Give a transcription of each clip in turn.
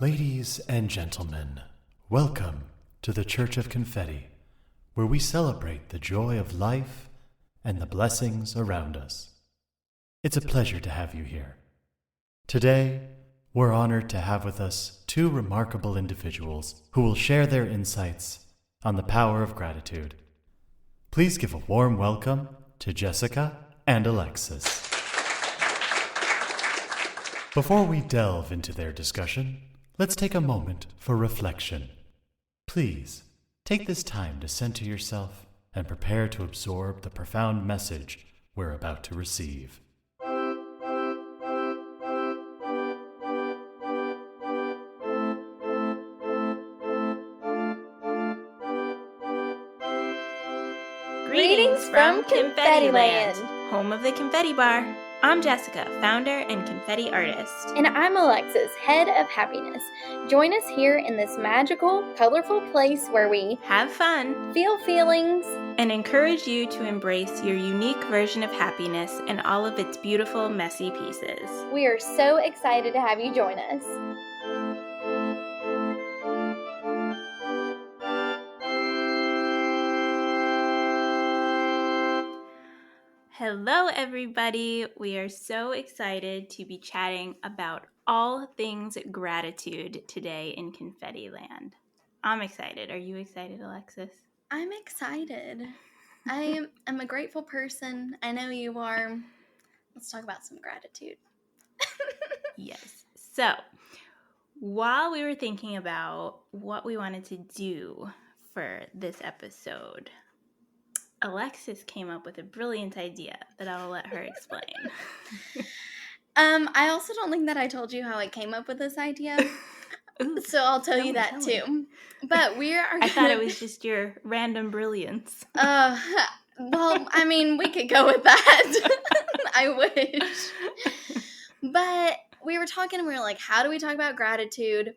Ladies and gentlemen, welcome to the Church of Confetti, where we celebrate the joy of life and the blessings around us. It's a pleasure to have you here. Today, we're honored to have with us two remarkable individuals who will share their insights on the power of gratitude. Please give a warm welcome to Jessica and Alexis. Before we delve into their discussion, let's take a moment for reflection. Please, take this time to center yourself and prepare to absorb the profound message we're about to receive. Greetings from Confetti Land, home of the Confetti Bar. I'm Jessica, founder and confetti artist. And I'm Alexis, head of happiness. Join us here in this magical, colorful place where we have fun, feel feelings, and encourage you to embrace your unique version of happiness and all of its beautiful, messy pieces. We are so excited to have you join us. Hello, everybody. We are so excited to be chatting about all things gratitude today in Confetti Land. I'm excited. Are you excited, Alexis? I'm excited. I am a grateful person. I know you are. Let's talk about some gratitude. Yes. So, while we were thinking about what we wanted to do for this episode, Alexis came up with a brilliant idea that I'll let her explain. I also don't think that I told you how I came up with this idea. Ooh, so I'll tell you that too. But we are I thought it was just your random brilliance. Well, I mean, we could go with that. I wish. But we were talking and we were like, how do we talk about gratitude?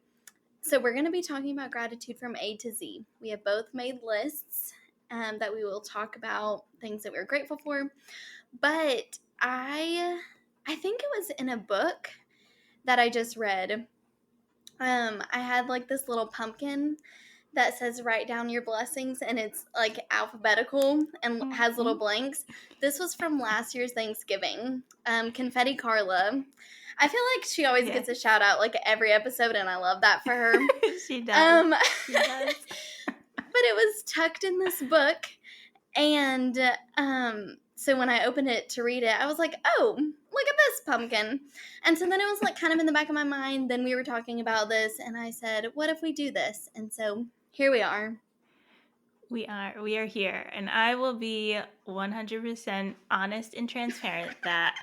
So we're going to be talking about gratitude from A to Z. We have both made lists that we will talk about things that we're grateful for. But I think it was in a book that I just read. I had like this little pumpkin that says write down your blessings, and it's like alphabetical and has little blanks. This was from last year's Thanksgiving. Confetti Carla. I feel like she always gets a shout out like every episode, and I love that for her. She does. She does. But it was tucked in this book, and so when I opened it to read it, I was like, oh, look at this pumpkin. And so then it was like kind of in the back of my mind. Then we were talking about this, and I said, what if we do this? And so here we are. We are here, and I will be 100% honest and transparent that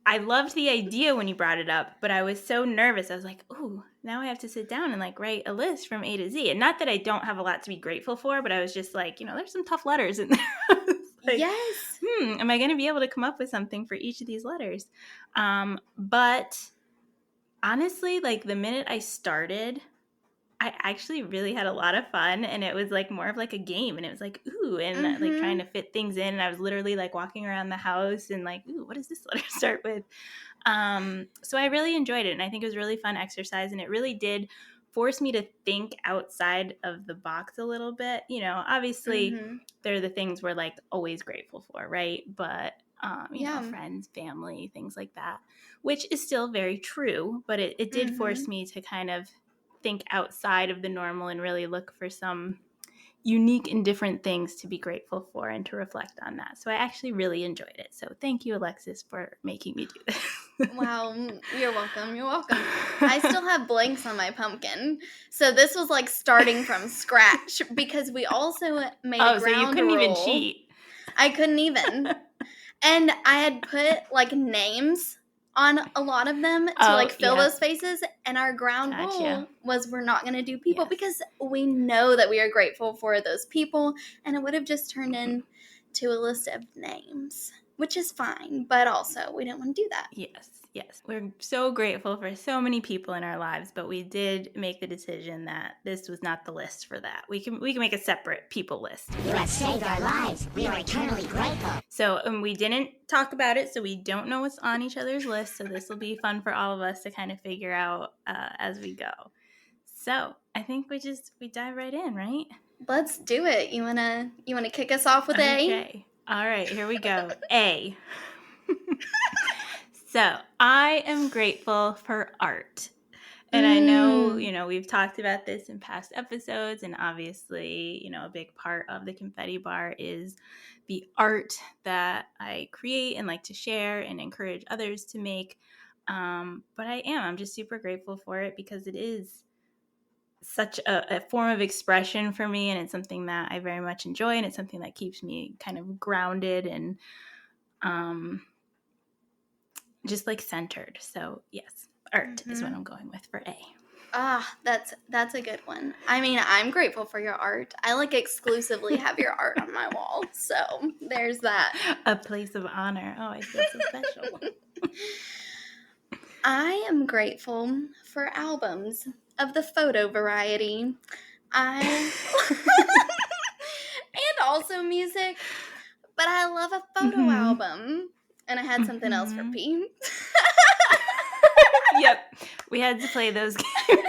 I loved the idea when you brought it up, but I was so nervous. I was like, ooh, now I have to sit down and like write a list from A to Z. And not that I don't have a lot to be grateful for, but I was just like, there's some tough letters in there. Like, yes. Am I going to be able to come up with something for each of these letters? But honestly, like the minute I started, I actually really had a lot of fun, and it was like more of like a game, and it was like, ooh, and like trying to fit things in. And I was literally like walking around the house and like, ooh, what does this letter start with? So I really enjoyed it, and I think it was a really fun exercise, and it really did force me to think outside of the box a little bit. Obviously there are the things we're like always grateful for, right? But you know, friends, family, things like that, which is still very true, but it did force me to kind of think outside of the normal and really look for some unique and different things to be grateful for and to reflect on that. So I actually really enjoyed it. So thank you, Alexis, for making me do this. Wow, you're welcome. You're welcome. I still have blanks on my pumpkin. So this was like starting from scratch because we also made a ground so you couldn't even cheat. I couldn't even. And I had put like names on a lot of them to fill those spaces, and our ground rule was we're not going to do people because we know that we are grateful for those people, and it would have just turned into a list of names. which is fine, but also we didn't want to do that. Yes. We're so grateful for so many people in our lives, but we did make the decision that this was not the list for that. We can make a separate people list. You have saved our lives. We are eternally grateful. So, we didn't talk about it, so we don't know what's on each other's list. So this will be fun for all of us to kind of figure out as we go. So I think we dive right in, right? Let's do it. You wanna kick us off with A? Okay. All right, here we go. A. So I am grateful for art. And I know, we've talked about this in past episodes, and obviously, a big part of the Confetti Bar is the art that I create and like to share and encourage others to make. But I'm just super grateful for it because it is such a form of expression for me, and it's something that I very much enjoy, and it's something that keeps me kind of grounded and just like centered. So yes, art is what I'm going with for A. That's a good one. I mean, I'm grateful for your art. I like exclusively have your art on my wall. So there's that. A place of honor. Oh, I feel so special. I am grateful for albums of the photo variety. And also music. But I love a photo album. And I had something else for P. Yep. We had to play those games.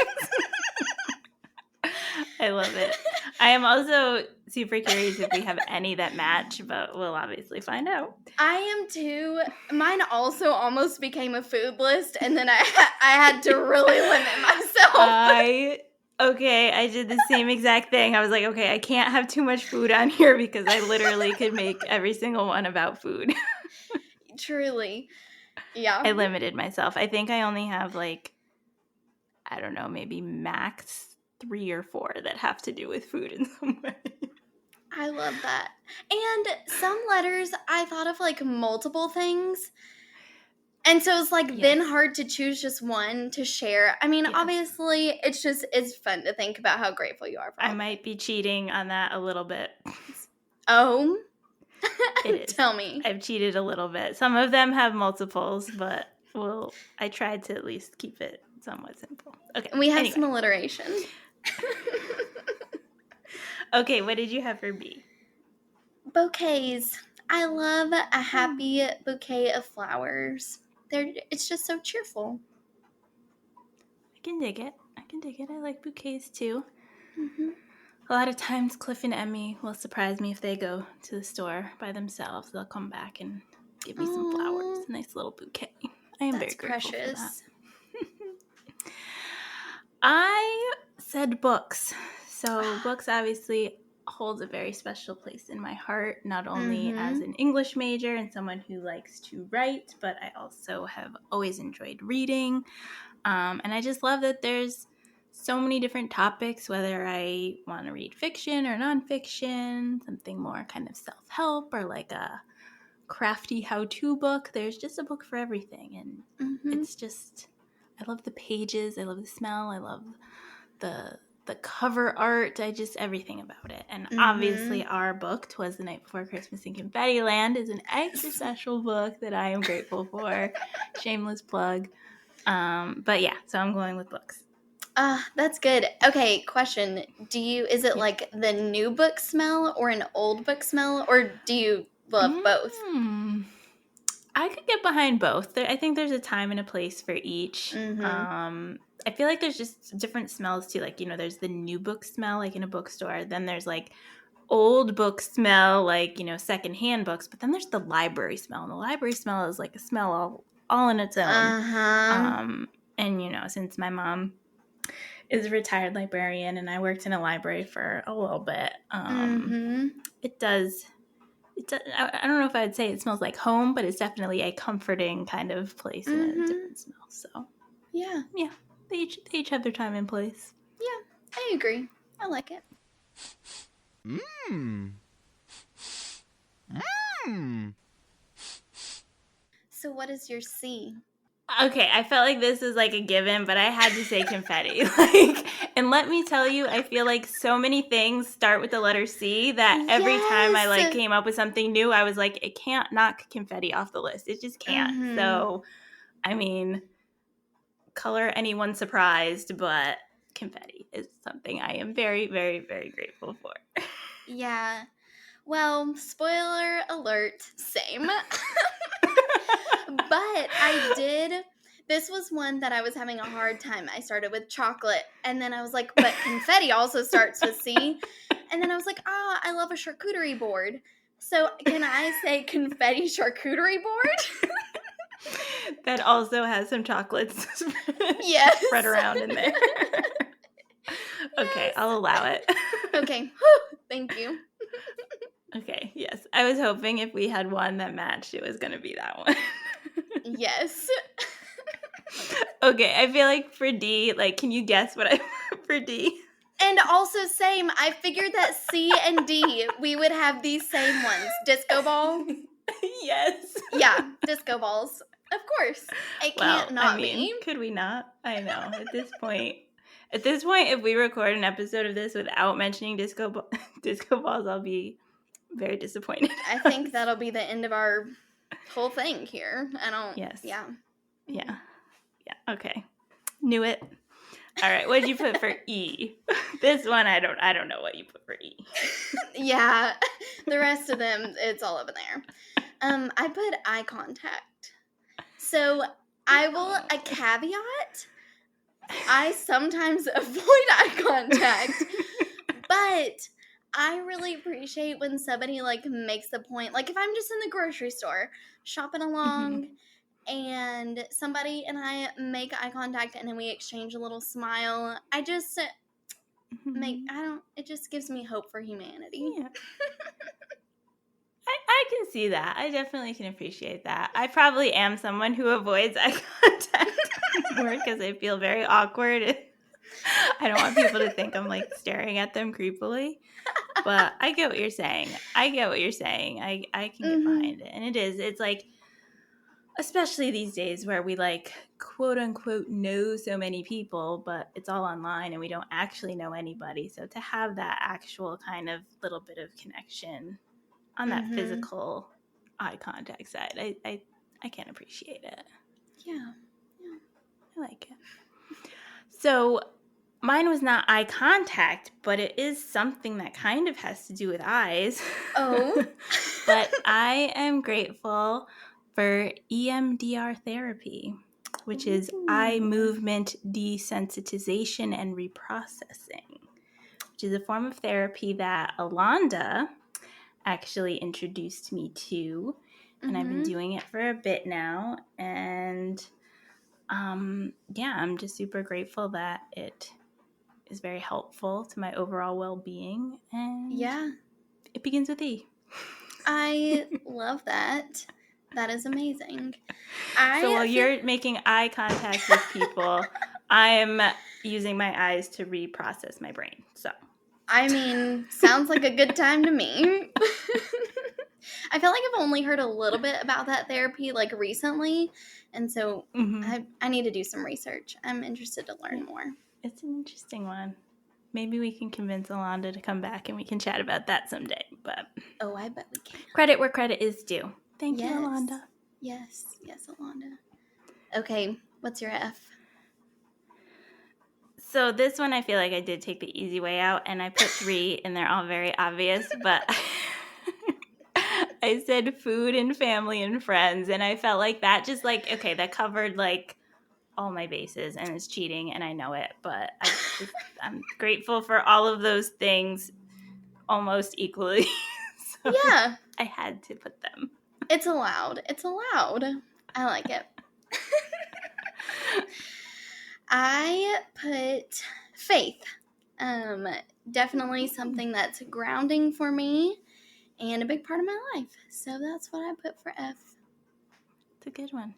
I love it. I am also super curious if we have any that match, but we'll obviously find out. I am too. Mine also almost became a food list, and then I had to really limit myself. I did the same exact thing. I was like, okay, I can't have too much food on here because I literally could make every single one about food. Truly. Yeah. I limited myself. I think I only have maybe max 3 or 4 that have to do with food in some way. I love that. And some letters, I thought of multiple things. And so it's then hard to choose just one to share. I mean, obviously, it's fun to think about how grateful you are for. I might be cheating on that a little bit. Oh? It is. Tell me. I've cheated a little bit. Some of them have multiples, but I tried to at least keep it somewhat simple. Okay. We have some alliteration. Okay, what did you have for B? Bouquets. I love a happy bouquet of flowers. It's just so cheerful. I can dig it. I like bouquets too. Mm-hmm. A lot of times Cliff and Emmy will surprise me if they go to the store by themselves. They'll come back and give me some flowers. A nice little bouquet. I am very grateful for that. I said books. So books obviously holds a very special place in my heart, not only as an English major and someone who likes to write, but I also have always enjoyed reading. And I just love that there's so many different topics, whether I want to read fiction or nonfiction, something more kind of self-help or like a crafty how-to book. There's just a book for everything. And it's just, I love the pages. I love the smell. I love the cover art. Everything about it. And obviously our book, 'Twas the Night Before Christmas in Confetti Land, is an extra special book that I am grateful for. Shameless plug. But yeah, so I'm going with books. That's good. Okay, question. Is it like the new book smell or an old book smell, or do you love both? I could get behind both. I think there's a time and a place for each. I feel like there's just different smells too. Like, there's the new book smell, like in a bookstore. Then there's like old book smell, like, secondhand books. But then there's the library smell. And the library smell is like a smell all on its own. And, since my mom is a retired librarian and I worked in a library for a little bit, it does. I don't know if I would say it smells like home, but it's definitely a comforting kind of place and a different smell. So, yeah, they each have their time and place. Yeah, I agree. I like it. So what is your C? Okay, I felt like this was like a given, but I had to say confetti. Like, and let me tell you, I feel like so many things start with the letter C that every time I like Yes. came up with something new, I was like, it can't knock confetti off the list. It just can't. Mhm. So, I mean, color anyone surprised, but confetti is something I am very, very, very grateful for. Yeah. Well, spoiler alert, same. But this was one that I was having a hard time. I started with chocolate, and then I was like, but confetti also starts with C. And then I was like, I love a charcuterie board. So can I say confetti charcuterie board? That also has some chocolates Yes. spread around in there. Okay, Yes. I'll allow it. Okay. Whew, thank you. Okay, yes. I was hoping if we had one that matched, it was going to be that one. Yes. Okay, I feel like for D, like, can you guess what I put for D? And also same, I figured that C and D, we would have these same ones. Disco ball? Yes. Yeah, disco balls. Of course. It can't not be. could we not? I know. At this point, if we record an episode of this without mentioning disco balls, I'll be very disappointed. I think that'll be the end of our whole thing here. Yes. Yeah. Yeah. Okay. Knew it. All right. What did you put for E? This one, I don't know what you put for E. Yeah. The rest of them, it's all over there. I put eye contact. So I will, a caveat, I sometimes avoid eye contact, but I really appreciate when somebody like makes the point. Like if I'm just in the grocery store shopping along and somebody and I make eye contact and then we exchange a little smile, it just gives me hope for humanity. Yeah. I can see that. I definitely can appreciate that. I probably am someone who avoids eye contact more because I feel very awkward. I don't want people to think I'm like staring at them creepily. But I get what you're saying. I can get behind it. And it's like, especially these days where we like quote unquote know so many people, but it's all online and we don't actually know anybody. So to have that actual kind of little bit of connection on that physical eye contact side, I can appreciate it. Yeah. I like it. So mine was not eye contact, but it is something that kind of has to do with eyes. Oh. But I am grateful for EMDR therapy, which is eye movement desensitization and reprocessing, which is a form of therapy that Alonda actually introduced me to. And I've been doing it for a bit now. And I'm just super grateful that it is very helpful to my overall well-being. And Yeah. it begins with E. I love that. That is amazing. So while you're making eye contact with people, I'm using my eyes to reprocess my brain. So, I mean, sounds like a good time to me. I feel like I've only heard a little bit about that therapy like recently, and so I need to do some research. I'm interested to learn more. It's an interesting one. Maybe we can convince Alonda to come back and we can chat about that someday. But I bet we can. Credit where credit is due. Thank you, Alonda. Yes, Alonda. Okay, what's your F? So this one I feel like I did take the easy way out, and I put 3, and they're all very obvious, but I said food and family and friends, and I felt like that just like, okay, that covered like all my bases, and it's cheating, and I know it, but I'm grateful for all of those things almost equally. So Yeah. I had to put them. It's allowed. I like it. I put faith. Definitely something that's grounding for me and a big part of my life. So that's what I put for F. It's a good one.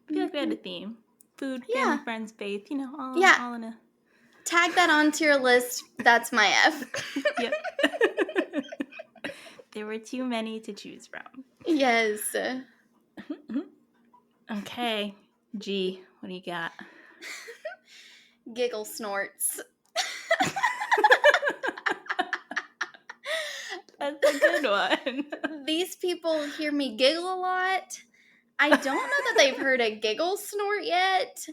I feel like we had a theme. Food, Yeah. family, friends, faith, all in a... Tag that onto your list. That's my F. Yep. There were too many to choose from. Yes. Okay. G, what do you got? Giggle-snorts. That's a good one. These people hear me giggle a lot. I don't know that they've heard a giggle snort yet,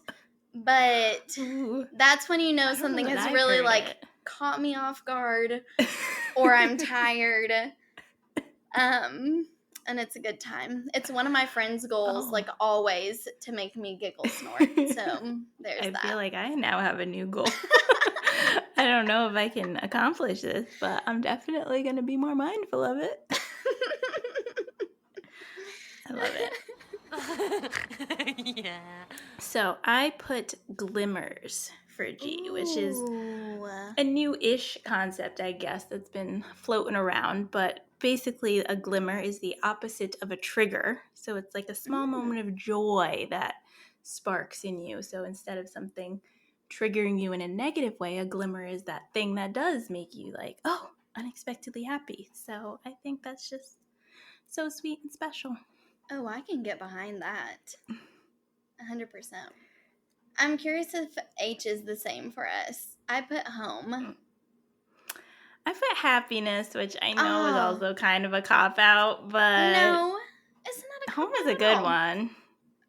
but Ooh, that's when you know I don't know something that has I've really, heard like, it. caught me off guard, or I'm tired. And it's a good time. It's one of my friends' goals, Oh. like, always, to make me giggle snort. So, there's I that. feel like I now have a new goal. I don't know if I can accomplish this, but I'm definitely going to be more mindful of it. I love it. Yeah. So I put glimmers for G, which is Ooh. a new-ish concept, I guess, that's been floating around. But basically, a glimmer is the opposite of a trigger. So it's like a small moment of joy that sparks in you. So instead of something triggering you in a negative way, a glimmer is that thing that does make you like, oh, unexpectedly happy. So I think that's just so sweet and special. Oh, I can get behind that. 100%. I'm curious if H is the same for us. I put home. I put happiness, which I know is Oh. also kind of a cop-out, but No, it's not a home is a good one.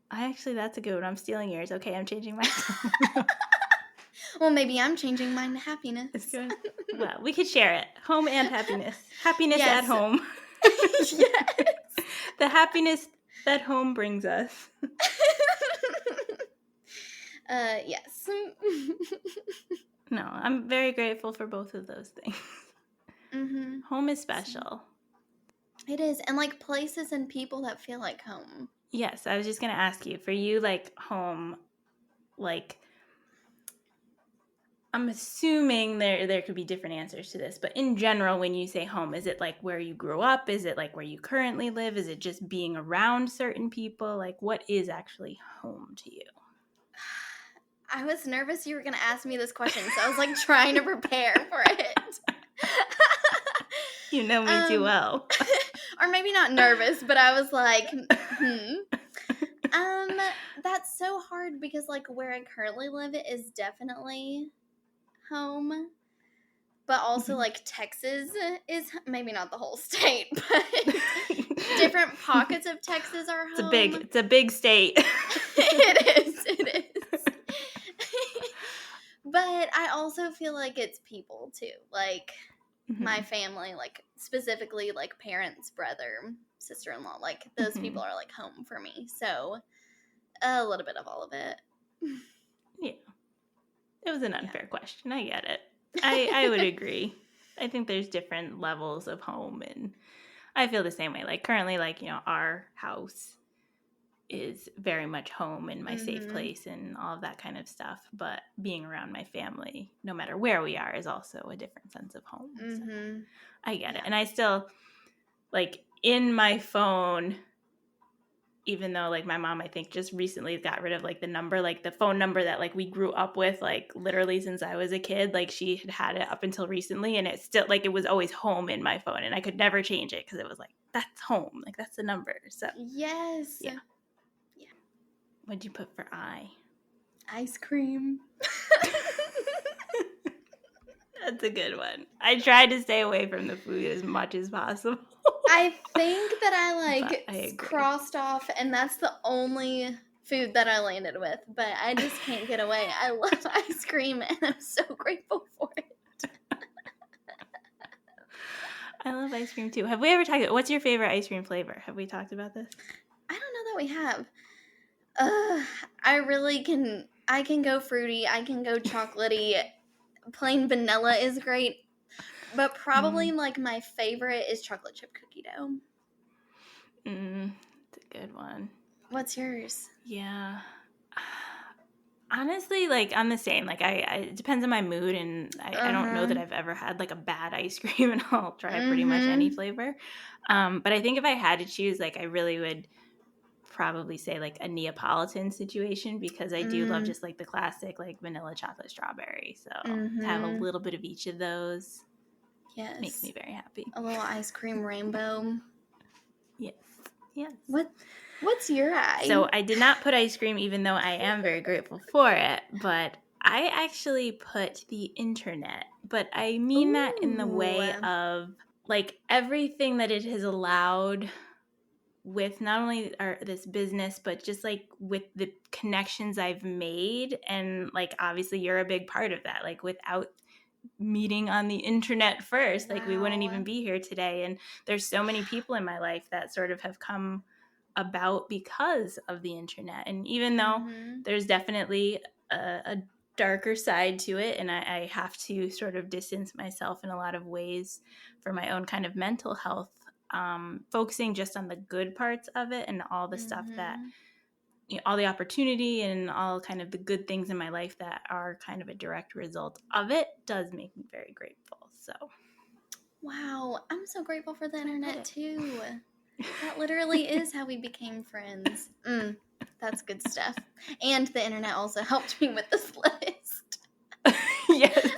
That's a good one. I'm stealing yours. Okay, I'm changing mine. Well, maybe I'm changing mine to happiness. It's good. Well, we could share it. Home and happiness. Happiness Yes. at home. Yes. The happiness that home brings us. Yes. No, I'm very grateful for both of those things. Mm-hmm. Home is special. It is. And, like, places and people that feel like home. Yes, I was just going to ask you, for you, like, home, like, I'm assuming there could be different answers to this, but in general, when you say home, is it like where you grew up? Is it like where you currently live? Is it just being around certain people? Like, what is actually home to you? I was nervous you were going to ask me this question, so I was, like, trying to prepare for it. You know me too well. Or maybe not nervous, but I was like, that's so hard because, like, where I currently live, it is definitely home. But also, like, Texas is, maybe not the whole state, but different pockets of Texas are home. It's a big state. It is. But I also feel like it's people, too. Like, my family, like, specifically, like, parents, brother, sister-in-law, like, those people are, like, home for me. So, a little bit of all of it. Yeah. It was an unfair question. I get it. I would agree. I think there's different levels of home, and I feel the same way. Like, currently, like, you know, our house is very much home and my safe place and all of that kind of stuff. But being around my family, no matter where we are, is also a different sense of home. So I get it. And I still, like, in my phone, even though, like, my mom, I think, just recently got rid of, like, the number, like, the phone number that, like, we grew up with, like, literally since I was a kid. Like, she had it up until recently, and it's still, like, it was always home in my phone, and I could never change it because it was like, that's home. Like, that's the number. So, Yes. Yeah. What'd you put for I? Ice cream. That's a good one. I tried to stay away from the food as much as possible. I think that I, like, But I agree. crossed off, and that's the only food that I landed with. But I just can't get away. I love ice cream, and I'm so grateful for it. I love ice cream, too. Have we ever talked about, what's your favorite ice cream flavor? Have we talked about this? I don't know that we have. I really can. I can go fruity. I can go chocolatey. Plain vanilla is great. But probably, like, my favorite is chocolate chip cookie dough. It's a good one. What's yours? Yeah. Honestly, like, I'm the same. Like, it depends on my mood, and I don't know that I've ever had, like, a bad ice cream, and I'll try pretty much any flavor. But I think if I had to choose, like, I really would probably say, like, a Neapolitan situation, because I do love just, like, the classic, like, vanilla chocolate strawberry. So to have a little bit of each of those Yes. makes me very happy. A little ice cream rainbow. Yes. Yes. What's your I? So I did not put ice cream, even though I am very grateful for it, but I actually put the internet. But I mean that in the way Ooh. of like everything that it has allowed with not only this business, but just like with the connections I've made. And like, obviously you're a big part of that. Like without meeting on the internet first, like we wouldn't even be here today. And there's so many people in my life that sort of have come about because of the internet. And even though there's definitely a darker side to it, and I have to sort of distance myself in a lot of ways for my own kind of mental health, focusing just on the good parts of it and all the stuff that, you know, all the opportunity and all kind of the good things in my life that are kind of a direct result of it does make me very grateful. So Wow, I'm so grateful for the internet too. That literally is how we became friends. That's good stuff. And the internet also helped me with this list. Yes.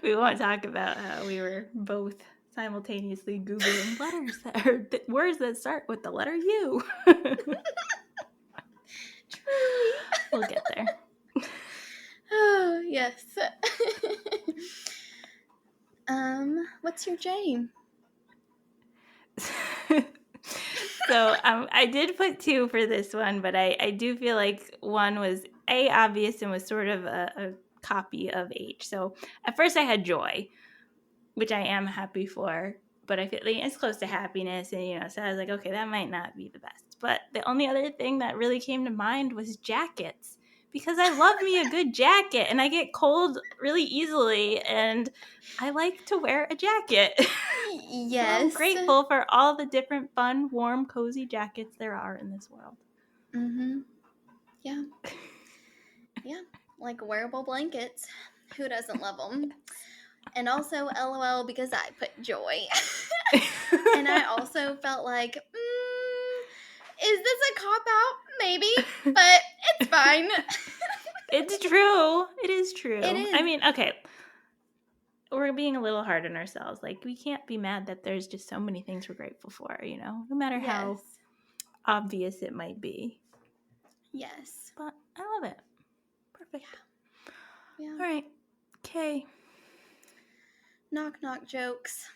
We won't talk about how we were both simultaneously Googling letters that are words that start with the letter U. Truly. We'll get there. Oh, yes. What's your J? So I did put 2 for this one, but I do feel like one was obvious and was sort of a copy of H. So at first I had joy, which I am happy for, but I feel like it's close to happiness, and you know, so I was like, okay, that might not be the best. But the only other thing that really came to mind was jackets, because I love me a good jacket, and I get cold really easily, and I like to wear a jacket. Yes. So I'm grateful for all the different fun, warm, cozy jackets there are in this world. Yeah. Yeah. Like wearable blankets. Who doesn't love them? And also, LOL, because I put joy. And I also felt like, is this a cop-out? Maybe, but it's fine. It's true. It is true. It is. I mean, okay. We're being a little hard on ourselves. Like, we can't be mad that there's just so many things we're grateful for, you know, no matter how obvious it might be. Yes. But I love it. Perfect. Yeah. All right. Okay. Knock, knock jokes.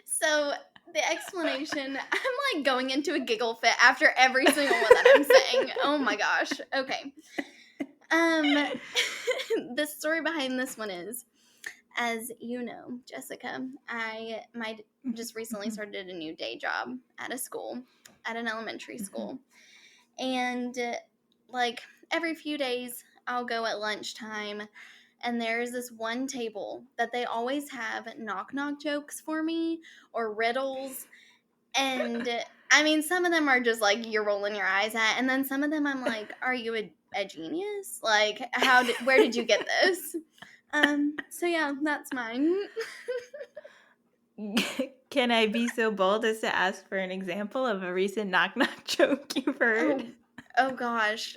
So the explanation, I'm like going into a giggle fit after every single one that I'm saying. Oh my gosh. Okay. The story behind this one is, as you know, Jessica, I just recently started a new day job at a school, at an elementary school. And like every few days I'll go at lunchtime, and there's this one table that they always have knock knock jokes for me or riddles. And I mean, some of them are just like you're rolling your eyes at, and then some of them I'm like, are you a genius? Like, where did you get this? So yeah, that's mine. Can I be so bold as to ask for an example of a recent knock knock joke you've heard? Oh gosh.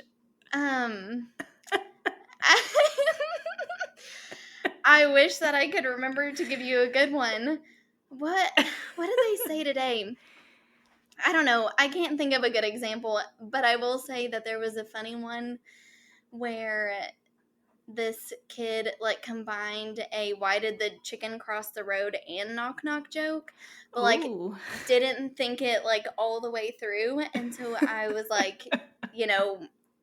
I wish that I could remember to give you a good one. What did they say today? I don't know. I can't think of a good example, but I will say that there was a funny one where this kid like combined a why did the chicken cross the road and knock knock joke, but like didn't think it like all the way through, and so I was like, you know,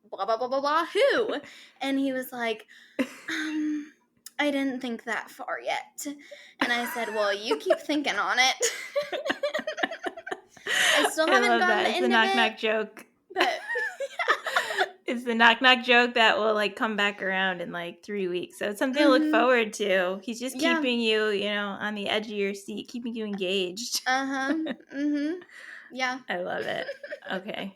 blah blah blah blah blah who, and he was like, I didn't think that far yet, and I said, well, you keep thinking on it. I still haven't gotten the end of knock it, knock joke, but it's the knock knock joke that will like come back around in like 3 weeks. So it's something to look forward to. He's just keeping you, you know, on the edge of your seat, keeping you engaged. Yeah. I love it. Okay.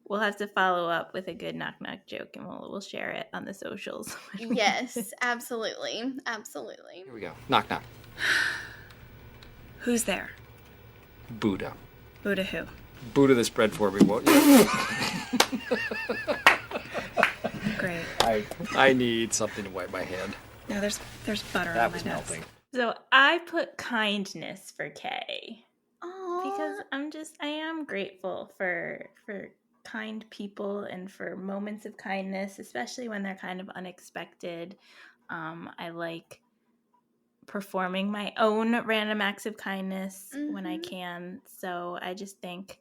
We'll have to follow up with a good knock knock joke, and we'll share it on the socials. Yes, absolutely. Absolutely. Here we go. Knock knock. Who's there? Buddha. Buddha who? Buddha the spread for me, won't you? Great. I need something to wipe my hand. No, there's butter That on my was notes. melting. So I put kindness for K. Oh. Because I am grateful for kind people and for moments of kindness, especially when they're kind of unexpected. I like performing my own random acts of kindness when I can. So I just think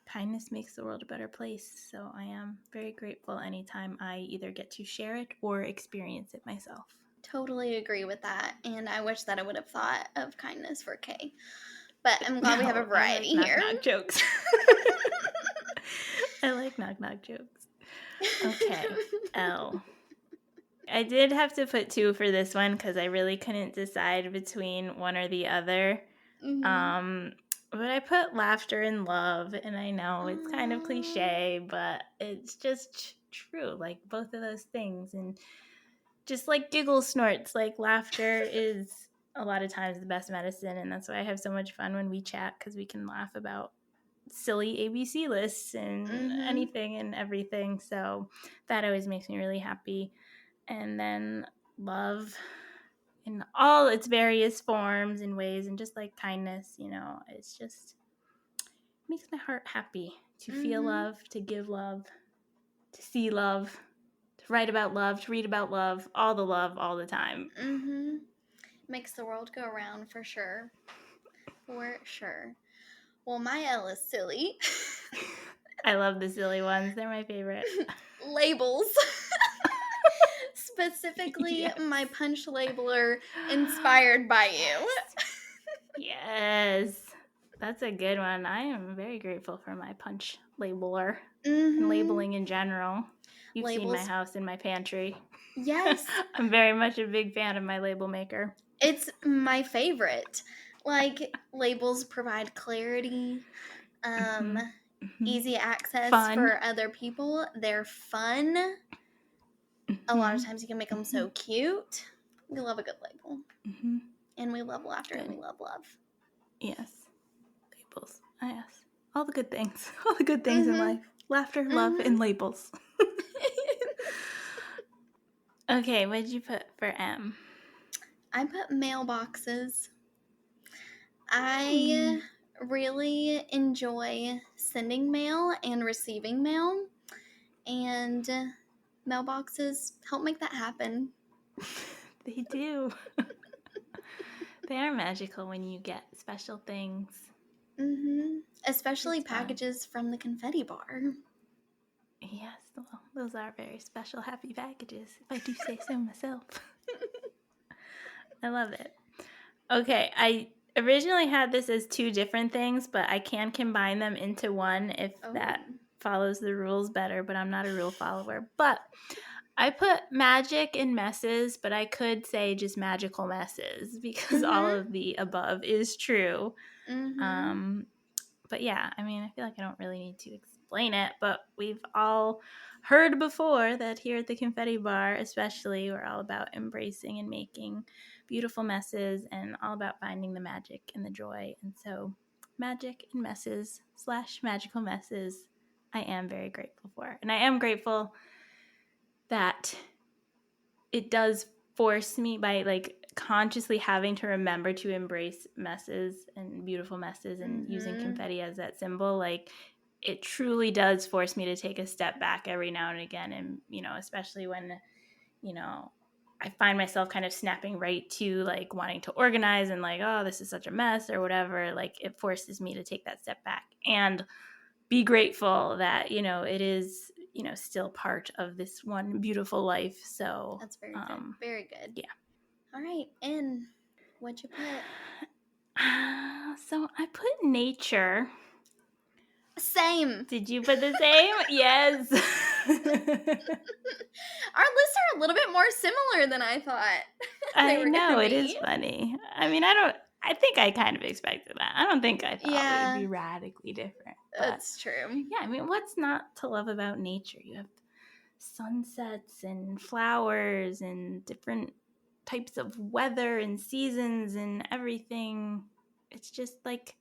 kindness makes the world a better place. So I am very grateful anytime I either get to share it or experience it myself. Totally agree with that. And I wish that I would have thought of kindness for Kay. But I'm glad we have a variety here. Knock jokes. I like knock jokes. Okay, L. I did have to put 2 for this one because I really couldn't decide between one or the other. But I put laughter and love, and I know it's kind of cliche, but it's just true. Like both of those things, and just like giggle-snorts, like laughter is a lot of times the best medicine, and that's why I have so much fun when we chat because we can laugh about silly ABC lists and anything and everything. So that always makes me really happy. And then love in all its various forms and ways, and just like kindness, it's just makes my heart happy to feel love, to give love, to see love, to write about love, to read about love, all the time. Makes the world go around for sure. For sure. Well, my L is silly. I love the silly ones. They're my favorite. Labels. Specifically, my punch labeler inspired by you. Yes. That's a good one. I am very grateful for my punch labeler and labeling in general. You've seen my house and my pantry. Yes. I'm very much a big fan of my label maker. It's my favorite. Like, labels provide clarity, easy access for other people. They're fun. A lot of times you can make them so cute. We love a good label. And we love laughter and we love love. Yes. Labels. Yes. All the good things. All the good things in life. Laughter, love, and labels. Okay, what did you put for M? I put mailboxes. I really enjoy sending mail and receiving mail. And mailboxes help make that happen. They do. They are magical when you get special things. Especially packages from the Confetti Bar. Yes, well, those are very special, happy packages, if I do say so myself. I love it. Okay, I originally had this as 2 different things, but I can combine them into one if that follows the rules better, but I'm not a rule follower. But I put magic and messes, but I could say just magical messes because all of the above is true. But yeah, I mean, I feel like I don't really need to explain it, but we've all heard before that here at the Confetti Bar, especially, we're all about embracing and making beautiful messes and all about finding the magic and the joy. And so magic and messes / magical messes, I am very grateful for. And I am grateful that it does force me by like consciously having to remember to embrace messes and beautiful messes and using confetti as that symbol. Like it truly does force me to take a step back every now and again. And, especially when, I find myself kind of snapping right to like wanting to organize and like, oh, this is such a mess or whatever. Like it forces me to take that step back and be grateful that, it is, still part of this one beautiful life. So that's very good. Very good. Yeah. All right. And what'd you put? So I put nature. Same. Did you put the same? Yes. Our lists are a little bit more similar than I thought. I know, it is funny. I mean, I think I kind of expected that. I don't think I thought it would be radically different. That's true. Yeah, I mean, what's not to love about nature? You have sunsets and flowers and different types of weather and seasons and everything. It's just like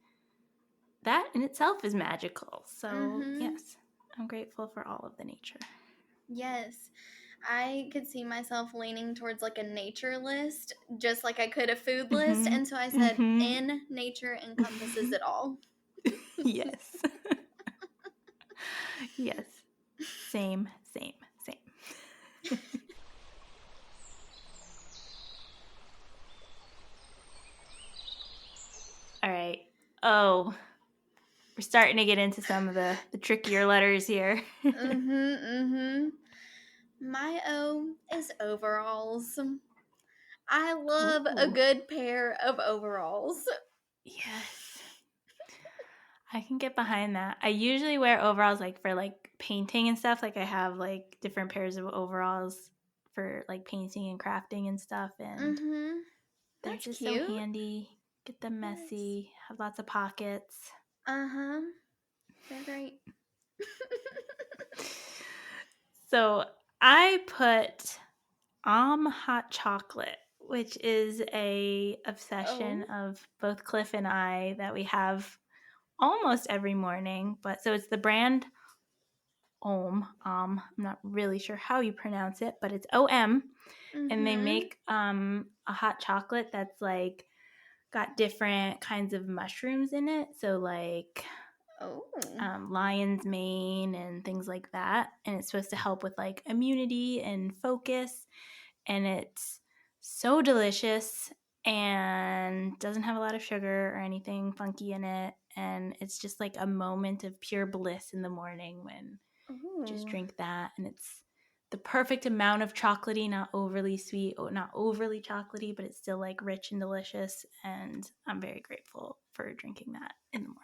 that in itself is magical. So yes, I'm grateful for all of the nature. Yes. I could see myself leaning towards like a nature list, just like I could a food list. And so I said, in nature encompasses it all. Yes. Yes. Same. All right. Oh, we're starting to get into some of the trickier letters here. My O is overalls. I love a good pair of overalls. Yes. I can get behind that. I usually wear overalls like for like painting and stuff. Like I have like different pairs of overalls for like painting and crafting and stuff. And they're That's just cute. so handy. Get them messy. Have lots of pockets. They're great. So I put hot chocolate, which is a obsession of both Cliff and I that we have almost every morning. But so it's the brand I'm not really sure how you pronounce it, but it's OM. And they make a hot chocolate that's like got different kinds of mushrooms in it. So like lion's mane and things like that. And it's supposed to help with like immunity and focus. And it's so delicious and doesn't have a lot of sugar or anything funky in it. And it's just like a moment of pure bliss in the morning when you just drink that. And it's the perfect amount of chocolatey, not overly sweet, or not overly chocolatey, but it's still like rich and delicious. And I'm very grateful for drinking that in the morning.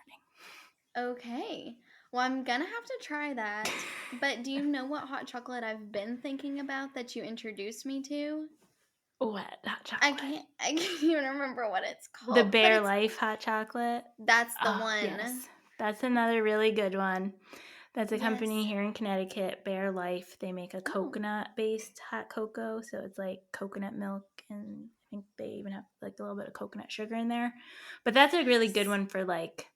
Okay. Well, I'm going to have to try that. But do you know what hot chocolate I've been thinking about that you introduced me to? What hot chocolate? I can't even remember what it's called. The Bear Life hot chocolate. That's the one. Yes. That's another really good one. That's a company here in Connecticut, Bear Life. They make a coconut-based hot cocoa, so it's like coconut milk, and I think they even have like a little bit of coconut sugar in there. But that's a really good one for like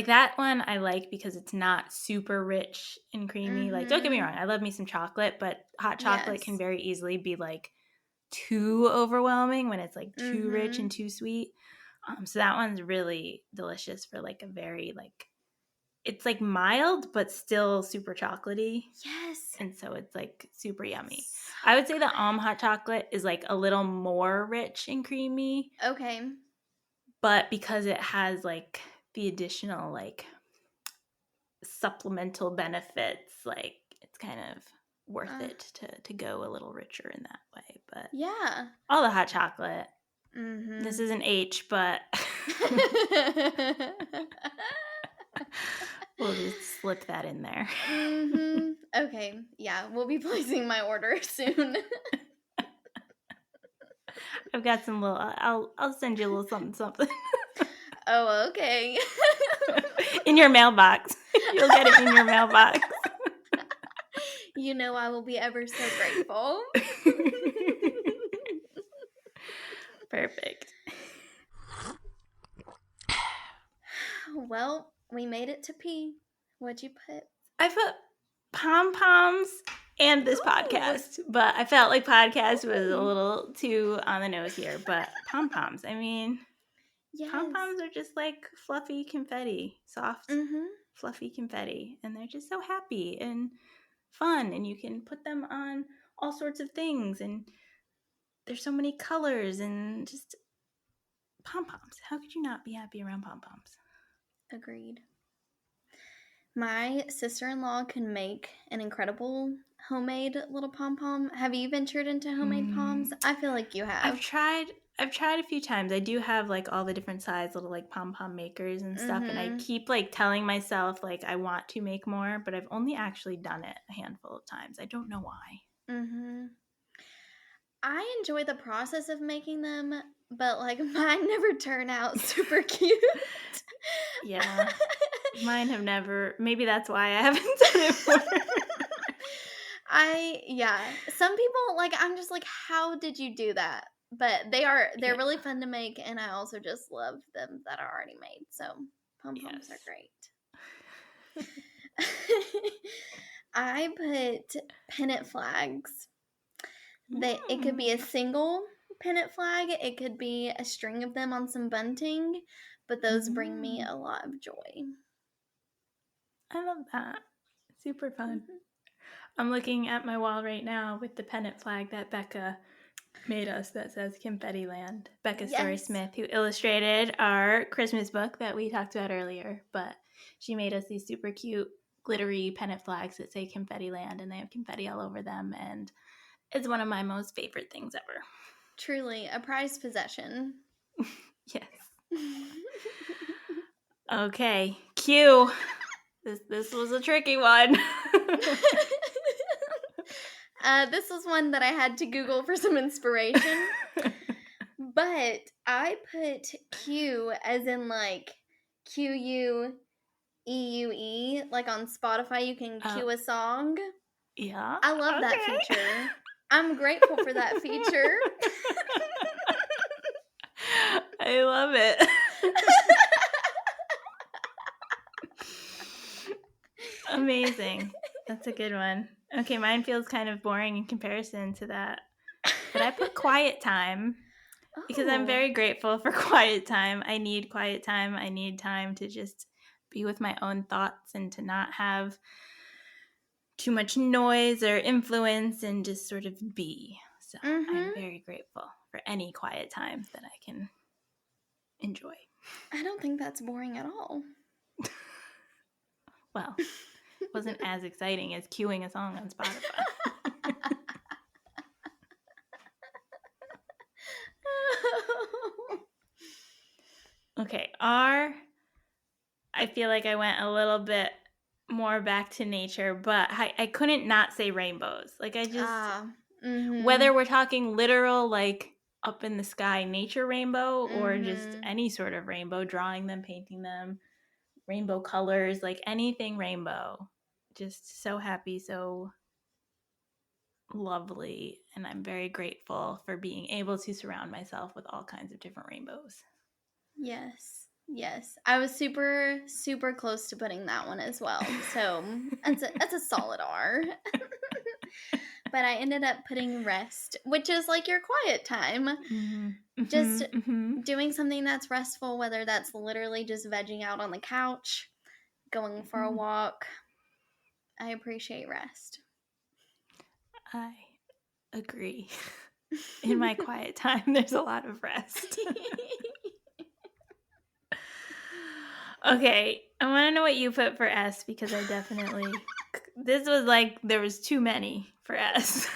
that one I like because it's not super rich and creamy. Like, don't get me wrong, I love me some chocolate, but hot chocolate can very easily be like too overwhelming when it's like too rich and too sweet. So that one's really delicious for like a very like, it's like mild but still super chocolatey. Yes. And so it's like super yummy. I would say the hot chocolate is like a little more rich and creamy. Okay. But because it has like the additional like supplemental benefits, like it's kind of worth it to go a little richer in that way. But yeah, all the hot chocolate. This is an H, but we'll just slip that in there. Okay, yeah, we'll be placing my order soon. I've got some little. I'll send you a little something. Oh, okay. In your mailbox. You'll get it in your mailbox. You know I will be ever so grateful. Perfect. Well, we made it to P. What'd you put? I put pom-poms and this podcast, but I felt like podcast was a little too on the nose here. But pom-poms, I mean, pom-poms are just like fluffy confetti, soft, fluffy confetti, and they're just so happy and fun, and you can put them on all sorts of things, and there's so many colors, and just pom-poms. How could you not be happy around pom-poms? Agreed. My sister-in-law can make an incredible homemade little pom-pom. Have you ventured into homemade poms? I feel like you have. I've tried a few times. I do have like all the different size little like pom-pom makers and stuff, and I keep like telling myself like I want to make more, but I've only actually done it a handful of times. I don't know why. I enjoy the process of making them, but like mine never turn out super cute. Yeah. Mine have never. Maybe that's why I haven't done it more. Some people like I'm just like, how did you do that? But they're really fun to make, and I also just love them that are already made. So pom-poms are great. I put pennant flags. It could be a single pennant flag. It could be a string of them on some bunting, but those bring me a lot of joy. I love that. Super fun. I'm looking at my wall right now with the pennant flag that Becca made us that says Confetti Land. Becca Story Smith, who illustrated our Christmas book that we talked about earlier, but she made us these super cute glittery pennant flags that say Confetti Land, and they have confetti all over them, and it's one of my most favorite things ever. Truly a prized possession. Yes. Okay, Q. This was a tricky one. This was one that I had to Google for some inspiration. But I put Q as in like Queue. Like on Spotify you can cue a song. Yeah. I love that feature. I'm grateful for that feature. I love it. Amazing. That's a good one. Okay, mine feels kind of boring in comparison to that. But I put quiet time because I'm very grateful for quiet time. I need quiet time. I need time to just be with my own thoughts and to not have too much noise or influence and just sort of be. So I'm very grateful for any quiet time that I can enjoy. I don't think that's boring at all. Well, it wasn't as exciting as queuing a song on Spotify. Okay, I feel like I went a little bit more back to nature, but I couldn't not say rainbows. Like I just, whether we're talking literal, like up in the sky nature rainbow or just any sort of rainbow, drawing them, painting them, rainbow colors, like anything rainbow. Just so happy, so lovely, and I'm very grateful for being able to surround myself with all kinds of different rainbows. Yes. I was super, super close to putting that one as well. So that's a solid R. But I ended up putting rest, which is like your quiet time. Just doing something that's restful, whether that's literally just vegging out on the couch, going for a walk. I appreciate rest. I agree. In my quiet time, there's a lot of rest. Okay, I want to know what you put for S because I definitely... This was like, there was too many for S.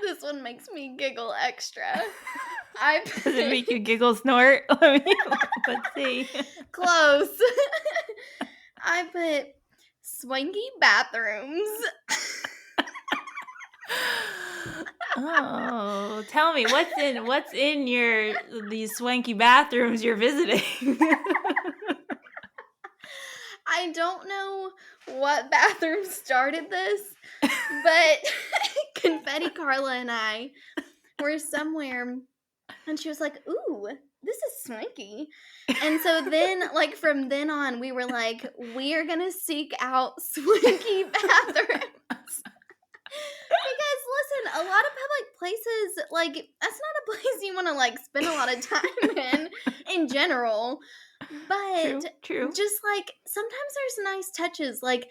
This one makes me giggle extra. Does it make you giggle snort? Let's see. Close. I put swanky bathrooms. Oh, tell me what's in these swanky bathrooms you're visiting? I don't know what bathroom started this, but Confetti Carla and I were somewhere and she was like, "Ooh, this is swanky." And so then, like, from then on, we were like, we are going to seek out swanky bathrooms. Because, listen, a lot of public places, like, that's not a place you want to, like, spend a lot of time in general. But True. just, like, sometimes there's nice touches. Like,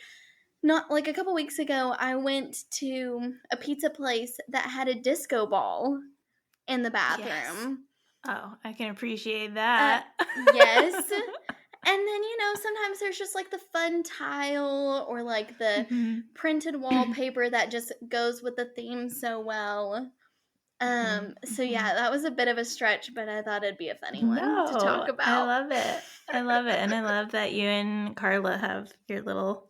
not like a couple weeks ago, I went to a pizza place that had a disco ball in the bathroom. Yes. Oh, I can appreciate that. Yes. And then, sometimes there's just like the fun tile or like the printed wallpaper that just goes with the theme so well. So yeah, that was a bit of a stretch, but I thought it'd be a funny one to talk about. I love it. And I love that you and Carla have your little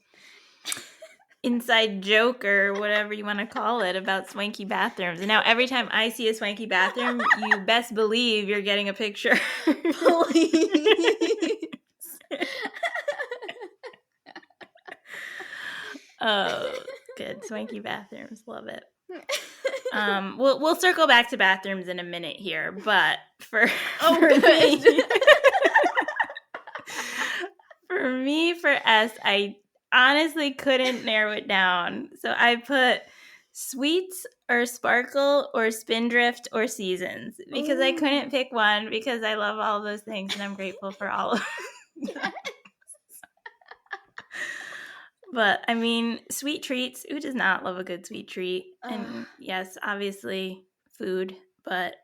inside joke or whatever you want to call it about swanky bathrooms. And now every time I see a swanky bathroom, you best believe you're getting a picture. Please. Oh, good. Swanky bathrooms. Love it. We'll circle back to bathrooms in a minute here, but for me, S, I honestly couldn't narrow it down. So I put sweets or sparkle or spindrift or seasons because I couldn't pick one because I love all of those things and I'm grateful for all of them. Yes. But I mean, sweet treats. Who does not love a good sweet treat? And Ugh. yes, obviously food, but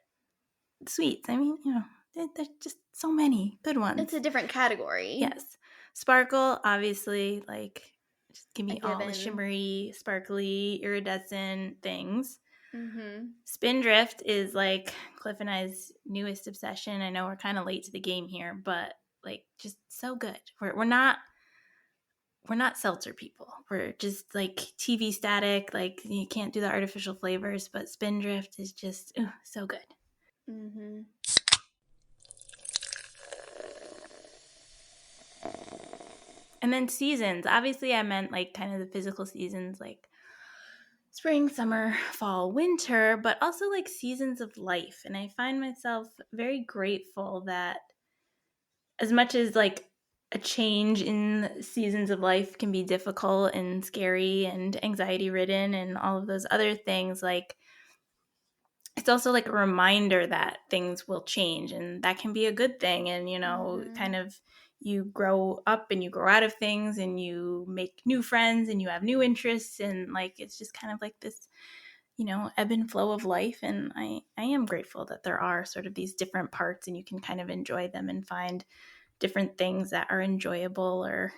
sweets. I mean, there's just so many good ones. It's a different category. Yes. Sparkle, obviously, like, just give me A all the given. shimmery, sparkly, iridescent things. Mm-hmm. Spindrift is like Cliff and I's newest obsession. I know we're kind of late to the game here, but like, just so good. We're not seltzer people. We're just like TV static. Like, you can't do the artificial flavors, but Spindrift is just so good. Mm-hmm. And then seasons. Obviously, I meant like kind of the physical seasons, like spring, summer, fall, winter, but also like seasons of life. And I find myself very grateful that as much as like a change in seasons of life can be difficult and scary and anxiety ridden and all of those other things, like it's also like a reminder that things will change and that can be a good thing. And, kind of you grow up and you grow out of things and you make new friends and you have new interests. And like, it's just kind of like this, ebb and flow of life. And I am grateful that there are sort of these different parts and you can kind of enjoy them and find different things that are enjoyable or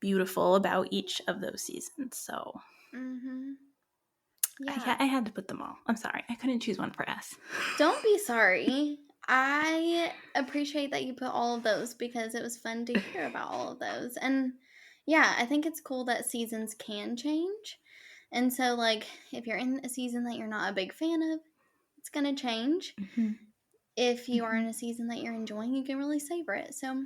beautiful about each of those seasons. So Yeah. I had to put them all. I'm sorry. I couldn't choose one for S. Don't be sorry. I appreciate that you put all of those because it was fun to hear about all of those. And yeah, I think it's cool that seasons can change. And so, like, if you're in a season that you're not a big fan of, it's going to change. Mm-hmm. If you are in a season that you're enjoying, you can really savor it. So,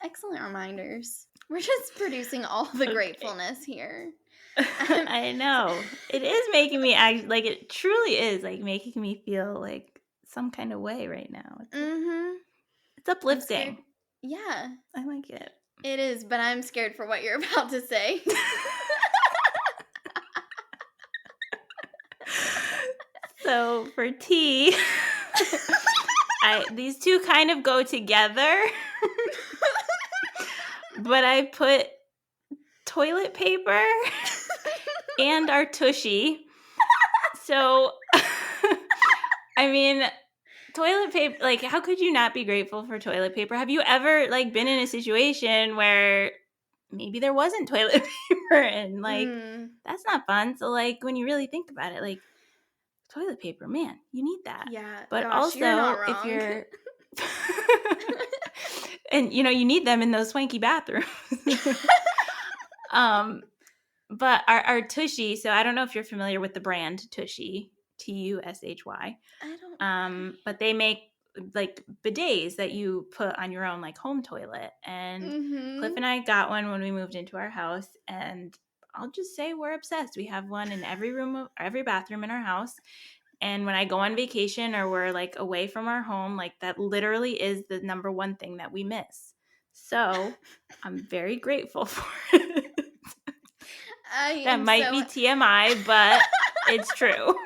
excellent reminders. We're just producing all the gratefulness here. I know. It is making me act like it truly is like making me feel like some kind of way right now. It's uplifting. Yeah. I like it. It is, but I'm scared for what you're about to say. So for T, these two kind of go together, but I put toilet paper and our tushy. So, I mean, toilet paper, like, how could you not be grateful for toilet paper? Have you ever, like, been in a situation where maybe there wasn't toilet paper and, like, that's not fun. So, like, when you really think about it, like, toilet paper, man, you need that. Yeah, But gosh, also, you're not wrong. if you're... and, you need them in those swanky bathrooms. But our Tushy, so I don't know if you're familiar with the brand Tushy, Tushy. I don't. But they make like bidets that you put on your own like home toilet. And Cliff and I got one when we moved into our house, and I'll just say we're obsessed. We have one in every room, every bathroom in our house. And when I go on vacation or we're like away from our home, like that literally is the number one thing that we miss. So I'm very grateful for it. That might be TMI, but it's true.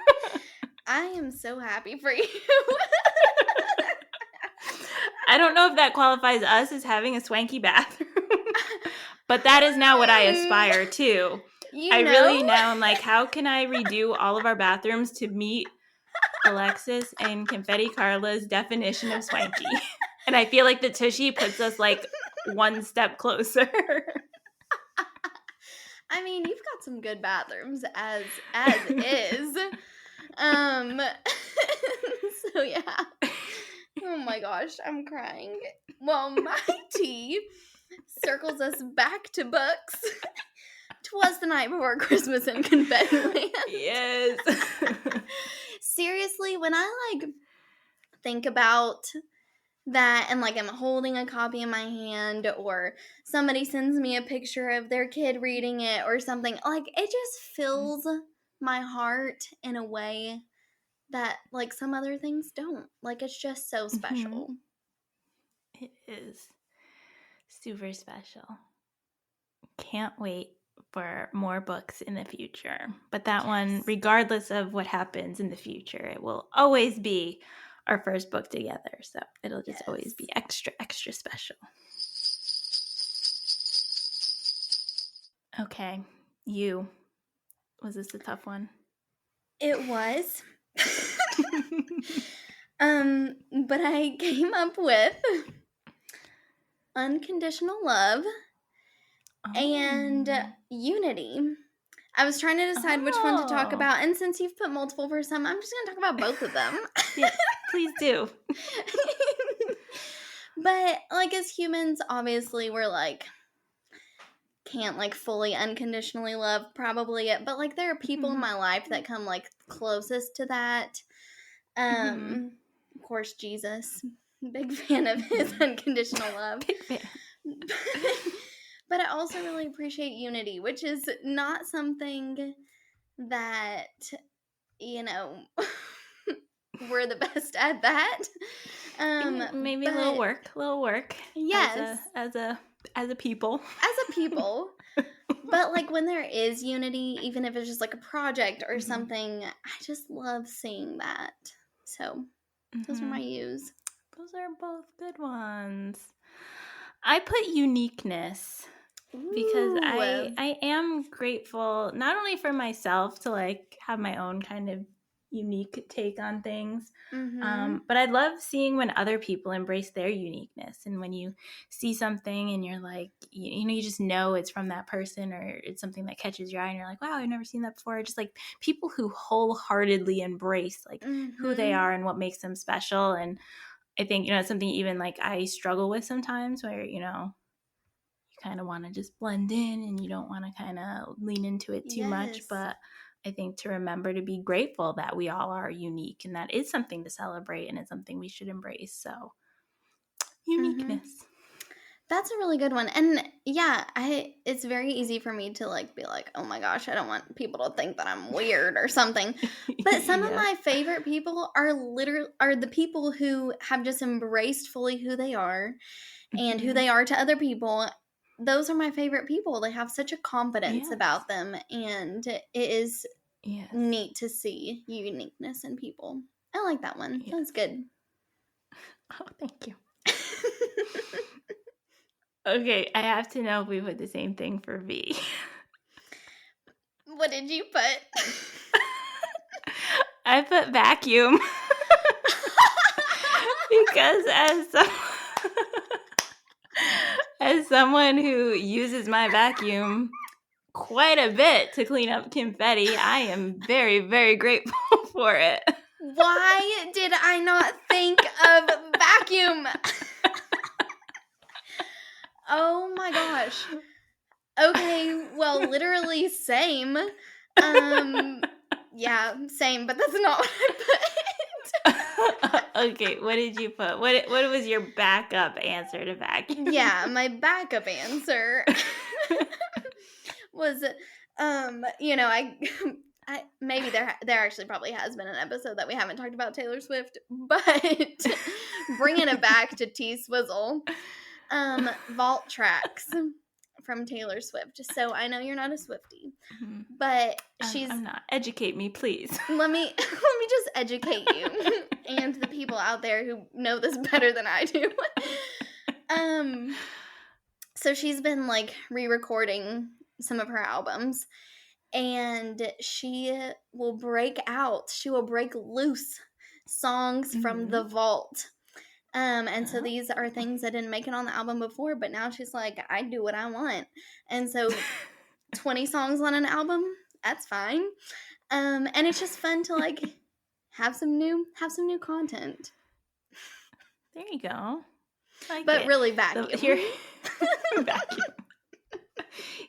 I am so happy for you. I don't know if that qualifies us as having a swanky bathroom, but that is now what I aspire to. I really now am like, how can I redo all of our bathrooms to meet Alexis and Confetti Carla's definition of swanky? And I feel like the Tushy puts us like one step closer. I mean, you've got some good bathrooms as is. So yeah. Oh my gosh, I'm crying. Well, my tea circles us back to books. 'Twas the night before Christmas in Confetti Land. Yes. Seriously, when I like think about that and like I'm holding a copy in my hand or somebody sends me a picture of their kid reading it or something, like it just fills my heart in a way that like some other things don't. Like it's just so special. It is super special. can't wait for more books in the future. But that one, regardless of what happens in the future, it will always be our first book together. So it'll just always be extra, extra special. Okay. Was this a tough one? It was. But I came up with unconditional love and unity. I was trying to decide which one to talk about, and since you've put multiple for some, I'm just going to talk about both of them. Yes, please do. But, like, as humans, obviously, we're, like, can't, like, fully unconditionally love probably it, but, like, there are people in my life that come, like, closest to that. Of course, Jesus. Big fan of his unconditional love. Big fan. But I also really appreciate unity, which is not something that, you know, we're the best at that. Maybe a little work. Yes. As a people. As a people. But, like, when there is unity, even if it's just, like, a project or something, I just love seeing that. So, those are my U's. Those are both good ones. I put uniqueness because I am grateful not only for myself to, like, have my own kind of unique take on things, but I love seeing when other people embrace their uniqueness, and when you see something and you're like, you know, you just know it's from that person, or it's something that catches your eye and you're like, wow, I've never seen that before. Just like people who wholeheartedly embrace like who they are and what makes them special. And I think, you know, it's something even like I struggle with sometimes, where, you know, you kind of want to just blend in and you don't want to kind of lean into it too much. But I think to remember to be grateful that we all are unique, and that is something to celebrate, and it's something we should embrace. So uniqueness. That's a really good one. And yeah, it's very easy for me to like be like, oh my gosh, I don't want people to think that I'm weird or something. But some of my favorite people are the people who have just embraced fully who they are and who they are to other people. Those are my favorite people. They have such a confidence about them, and it is neat to see uniqueness in people. I like that one. That's good. Oh, thank you. Okay, I have to know if we put the same thing for V. What did you put? I put vacuum. Because as someone who uses my vacuum quite a bit to clean up confetti, I am very, very grateful for it. Why did I not think of vacuum? Oh my gosh. Okay, well, literally same. Yeah, same, but that's not what I put. Okay, what did you put? What was your backup answer to vacuum? Yeah, my backup answer was, you know, I maybe there actually probably has been an episode that we haven't talked about Taylor Swift, but bringing it back to T-Swizzle, Vault Tracks from Taylor Swift. So I know you're not a Swiftie, but I'm not. Educate me, please. Let me just educate you and the people out there who know this better than I do. So she's been like re-recording some of her albums, and she will break loose songs from the vault. And so these are things that didn't make it on the album before, but now she's like, I do what I want. And so 20 songs on an album, that's fine. And it's just fun to like have some new content. There you go. But really vacuum. Vacuum.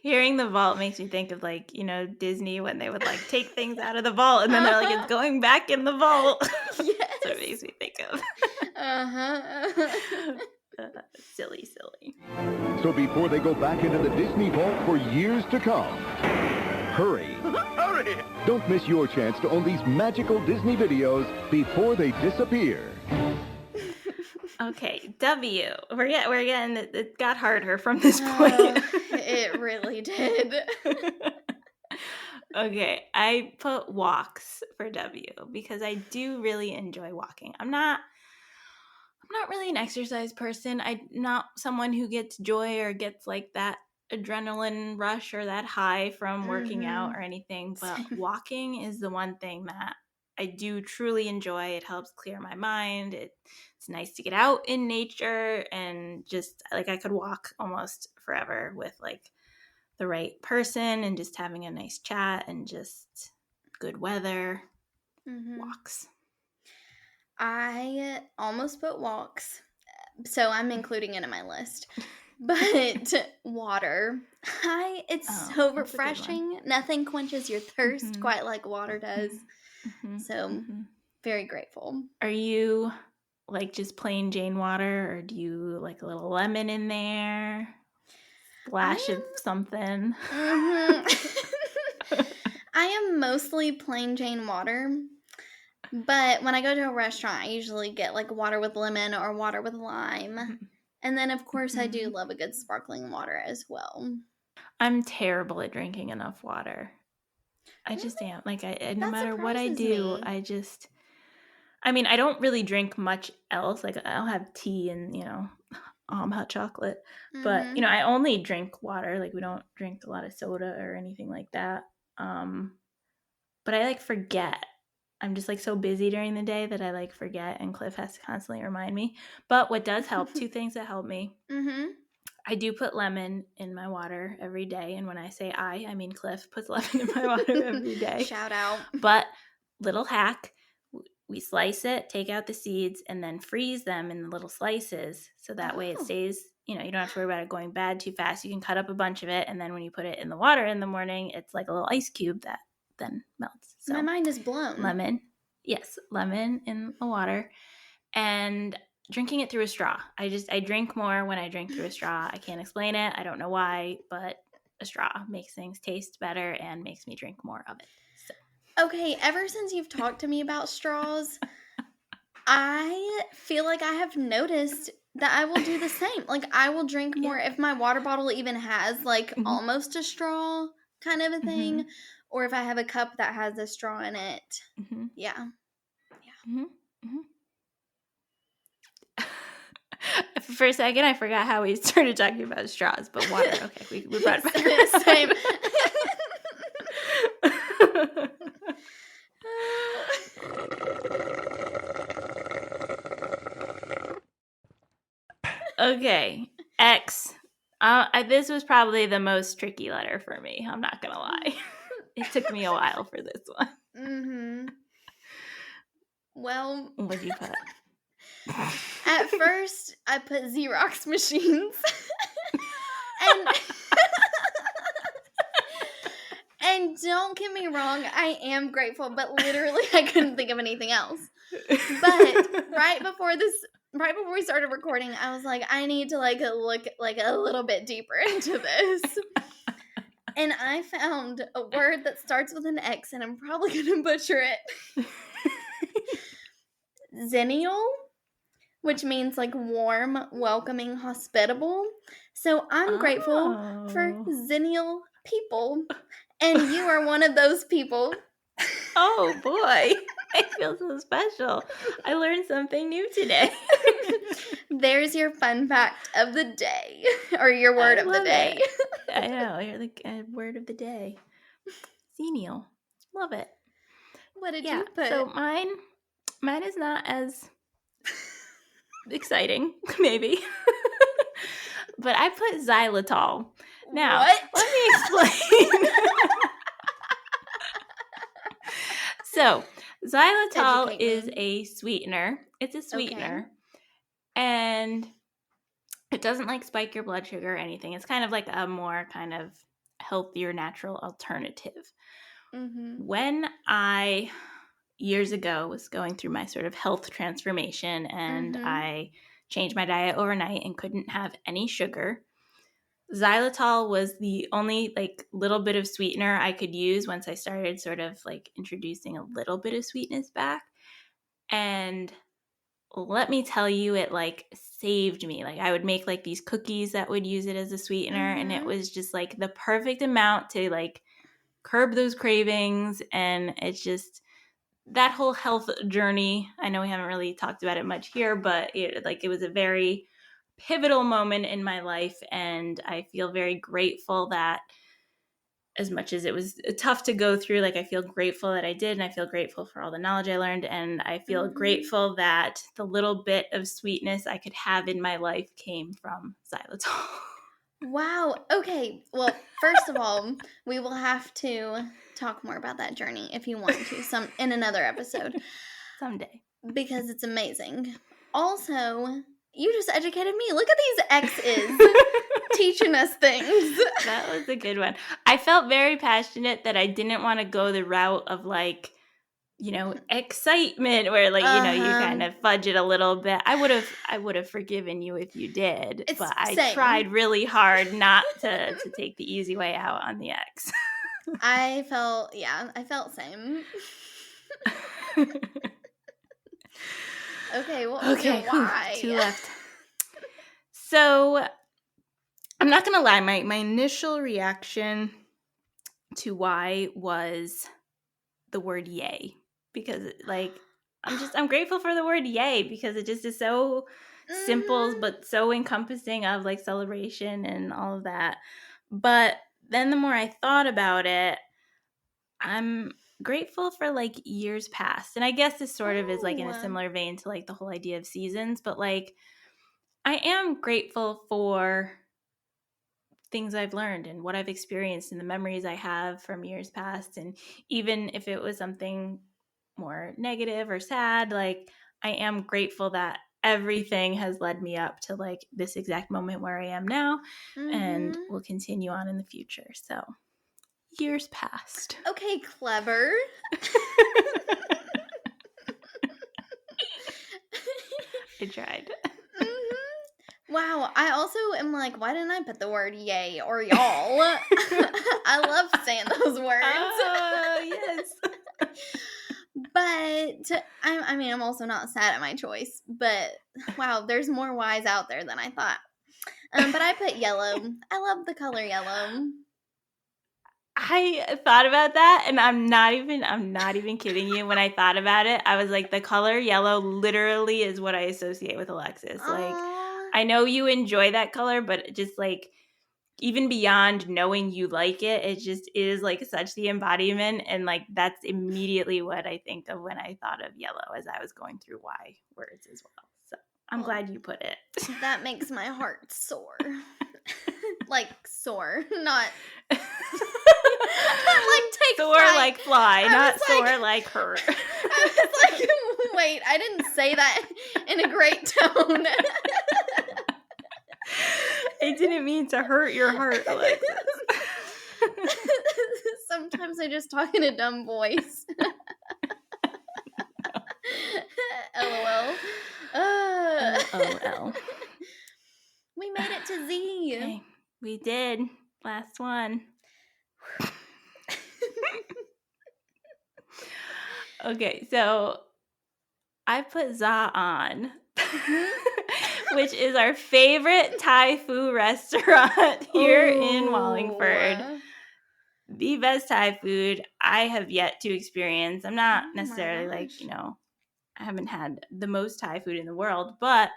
Hearing the vault makes me think of like, you know, Disney when they would like take things out of the vault and then they're like, it's going back in the vault. Yes. That's what it makes me think of. Silly. So before they go back into the Disney vault for years to come, hurry. Hurry! Don't miss your chance to own these magical Disney videos before they disappear. Okay, W. We're getting it got harder from this Oh, point. it really did. Okay, I put walks for W because I do really enjoy walking. I'm not really an exercise person. I'm not someone who gets joy or gets like that adrenaline rush or that high from working out or anything, but Same. walking is the one thing that I do truly enjoy. It helps clear my mind. It's nice to get out in nature and just like I could walk almost forever with like the right person and just having a nice chat and just good weather. Walks. I almost put walks, so I'm including it in my list. But water, it's Oh, so that's a good one. refreshing. Nothing quenches your thirst quite like water does. So very grateful. Are you like just plain Jane water, or do you like a little lemon in there? Splash of something. I am mostly plain Jane water. But when I go to a restaurant, I usually get like water with lemon or water with lime. And then, of course, I do love a good sparkling water as well. I'm terrible at drinking enough water. I just am. Like, no That matter what I surprises do, me. I don't really drink much else. Like, I'll have tea and, hot chocolate. But, I only drink water. Like, we don't drink a lot of soda or anything like that. But I, like, forget. I'm just, like, so busy during the day that I, like, forget. And Cliff has to constantly remind me. But what does help, two things that help me. I do put lemon in my water every day. And when I say I mean Cliff puts lemon in my water every day. Shout out. But little hack, we slice it, take out the seeds, and then freeze them in the little slices. So that way it stays, you don't have to worry about it going bad too fast. You can cut up a bunch of it. And then when you put it in the water in the morning, it's like a little ice cube that then melts. So my mind is blown. Lemon in the water. And drinking it through a straw. I drink more when I drink through a straw. I can't explain it. I don't know why, but a straw makes things taste better and makes me drink more of it. So. Okay, ever since you've talked to me about straws, I feel like I have noticed that I will do the same. Like, I will drink more if my water bottle even has, like, almost a straw kind of a thing. Or if I have a cup that has a straw in it. Yeah. For a second, I forgot how we started talking about straws, but water. Okay, we brought it back. Same. Okay, X. This was probably the most tricky letter for me. I'm not gonna lie. It took me a while for this one. Well, what did you put? At first, I put Xerox machines. And don't get me wrong, I am grateful, but literally I couldn't think of anything else. But right before we started recording, I was like, I need to look a little bit deeper into this. And I found a word that starts with an X, and I'm probably going to butcher it. Zennial, which means like warm, welcoming, hospitable. So I'm grateful for zennial people. And you are one of those people. Oh boy, I feel so special. I learned something new today. There's your fun fact of the day, or your word of the day. I know, you're the word of the day. Zennial. Love it. What did you put? So mine is not as exciting, maybe. But I put xylitol. Now, what? Let me explain. So, xylitol Educate is me. a sweetener. It's a sweetener. And it doesn't like spike your blood sugar or anything. It's kind of like a more kind of healthier, natural alternative. When I, years ago, was going through my sort of health transformation and I changed my diet overnight and couldn't have any sugar, xylitol was the only little bit of sweetener I could use once I started sort of introducing a little bit of sweetness back. And let me tell you, it like saved me. Like I would make like these cookies that would use it as a sweetener, and it was just like the perfect amount to like curb those cravings. And it's just that whole health journey. I know we haven't really talked about it much here, but it was a very pivotal moment in my life, and I feel very grateful that, as much as it was tough to go through, like I feel grateful that I did, and I feel grateful for all the knowledge I learned, and I feel grateful that the little bit of sweetness I could have in my life came from xylitol. Wow. Okay. Well, first of all, we will have to talk more about that journey if you want to in another episode Someday. because it's amazing. Also, you just educated me. Look at these X's teaching us things. That was a good one. I felt very passionate that I didn't want to go the route of like, excitement where like, you kind of fudge it a little bit. I would have forgiven you if you did, but I tried really hard not to take the easy way out on the X. I felt same. Okay, well, why? 2 left. So I'm not going to lie. My initial reaction to why was the word yay, because like I'm grateful for the word yay because it just is so simple but so encompassing of like celebration and all of that. But then the more I thought about it, I'm grateful for like years past. And I guess this sort of is like in a similar vein to like the whole idea of seasons, but like I am grateful for things I've learned and what I've experienced and the memories I have from years past. And even if it was something more negative or sad, like I am grateful that everything has led me up to like this exact moment where I am now and will continue on in the future. So years past. Okay, clever. I tried. Wow, I also am like, why didn't I put the word yay or y'all? I love saying those words. Yes. But I'm also not sad at my choice. But wow, there's more Y's out there than I thought. But I put yellow. I love the color yellow. I thought about that, and I'm not even kidding you. When I thought about it, I was like, the color yellow literally is what I associate with Alexis. Like, I know you enjoy that color, but just like even beyond knowing you like it, it just is like such the embodiment, and like that's immediately what I think of when I thought of yellow as I was going through Y words as well. So I'm glad you put it. That makes my heart sore. Like sore, not like take soar fright. like fly, not soar like, like hurt. I was like, wait, I didn't say that in a great tone. I didn't mean to hurt your heart, Alexis. Sometimes I just talk in a dumb voice. LOL. LOL. We made it to Z. Okay, we did. Last one. Okay, so I put Za on, which is our favorite Thai food restaurant here in Wallingford. The best Thai food I have yet to experience. I'm not necessarily like, I haven't had the most Thai food in the world, but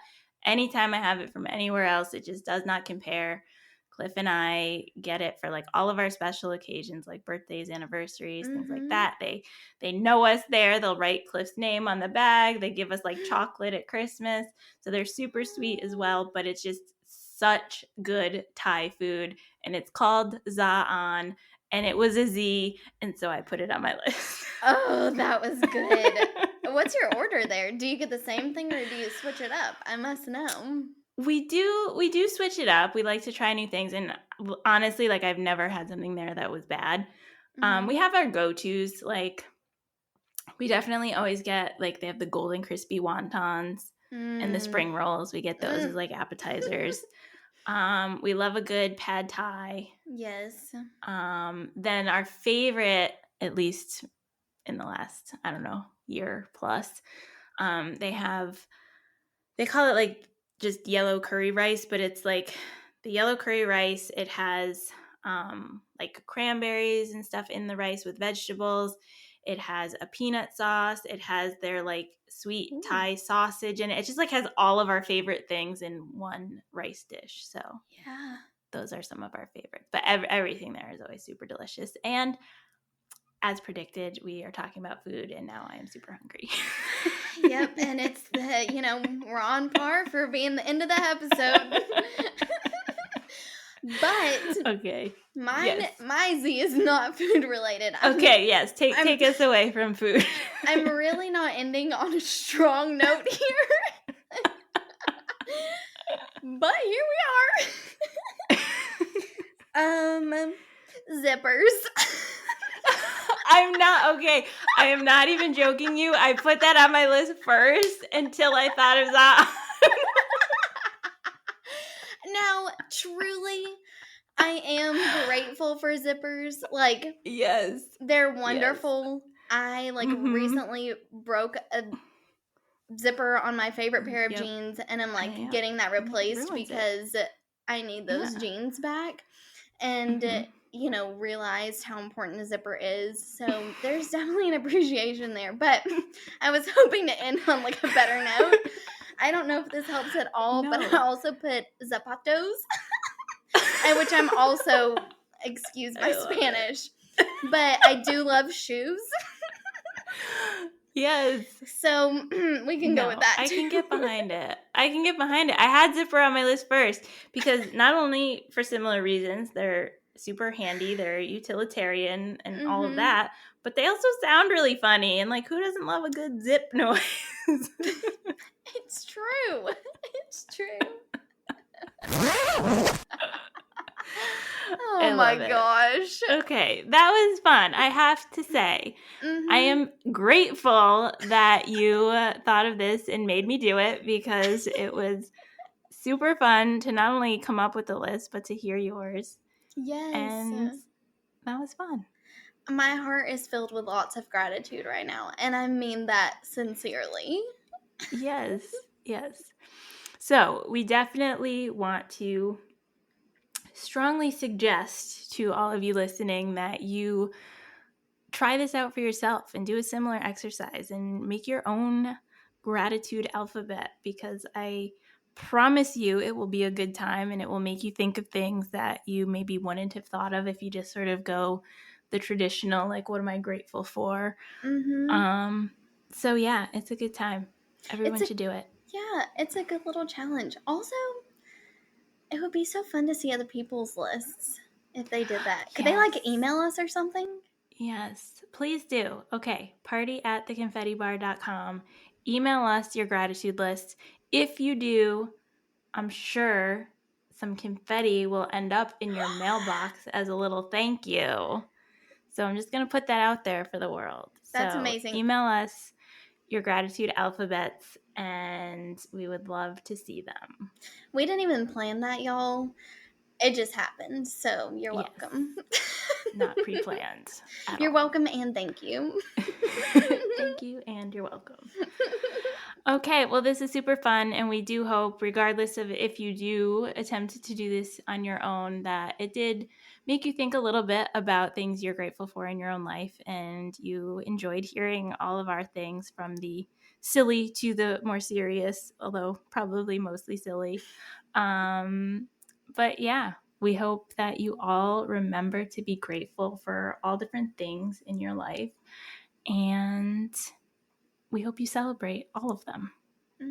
anytime I have it from anywhere else, it just does not compare. Cliff and I get it for like all of our special occasions, like birthdays, anniversaries, things like that. They know us there. They'll write Cliff's name on the bag. They give us like chocolate at Christmas. So they're super sweet as well, but it's just such good Thai food. And it's called Za'an, and it was a Z, and so I put it on my list. Oh, that was good. What's your order there? Do you get the same thing or do you switch it up? I must know. We do switch it up. We like to try new things, and honestly, like I've never had something there that was bad. We have our go-tos. Like we definitely always get like they have the golden crispy wontons and the spring rolls. We get those as like appetizers. We love a good pad thai. Yes. Then our favorite, at least in the last, I don't know, year plus, they have they call it like just yellow curry rice, but it's like the yellow curry rice. It has like cranberries and stuff in the rice with vegetables. It has a peanut sauce. It has their like sweet Thai sausage in it. It just like has all of our favorite things in one rice dish. So Yeah. those are some of our favorites. But everything there is always super delicious. And as predicted, we are talking about food, and now I am super hungry. Yep, and it's we're on par for being the end of the episode. But Okay. my Z is not food related. Okay, yes. Take us away from food. I'm really not ending on a strong note here. But here we are. Zippers. I'm not okay. I am not even joking you. I put that on my list first until I thought it was on. Now, truly, I am grateful for zippers. Like, Yes. they're wonderful. Yes. I recently broke a zipper on my favorite pair of jeans, and I'm getting that replaced because I need those jeans back. And realized how important a zipper is. So there's definitely an appreciation there. But I was hoping to end on like a better note. I don't know if this helps at all, but I also put zapatos, which I'm also, excuse my Spanish, but I do love shoes. Yes. So we can go with that too. I can get behind it. I had zipper on my list first because not only for similar reasons, they're super handy, they're utilitarian and all of that, but they also sound really funny. And like, who doesn't love a good zip noise? It's true. It's true. Oh my gosh. Okay, that was fun. I have to say, I am grateful that you thought of this and made me do it because it was super fun to not only come up with the list, but to hear yours. Yes. And that was fun. My heart is filled with lots of gratitude right now, and I mean that sincerely. Yes, yes. So we definitely want to strongly suggest to all of you listening that you try this out for yourself and do a similar exercise and make your own gratitude alphabet, because I promise you it will be a good time and it will make you think of things that you maybe wouldn't have thought of if you just sort of go the traditional, like, what am I grateful for? So yeah, it's a good time. Everyone should do it. Yeah, it's a good little challenge. Also, it would be so fun to see other people's lists if they did that. Could they email us or something? Yes, please do. Okay, party@theconfettibar.com. Email us your gratitude list. If you do, I'm sure some confetti will end up in your mailbox as a little thank you. So I'm just going to put that out there for the world. That's amazing. Email us your gratitude alphabets, and we would love to see them. We didn't even plan that, y'all. It just happened, so you're welcome. Not pre-planned. You're welcome, and thank you. Thank you, and you're welcome. Okay, well, this is super fun, and we do hope, regardless of if you do attempt to do this on your own, that it did make you think a little bit about things you're grateful for in your own life, and you enjoyed hearing all of our things, from the silly to the more serious, although probably mostly silly. But yeah, we hope that you all remember to be grateful for all different things in your life, and we hope you celebrate all of them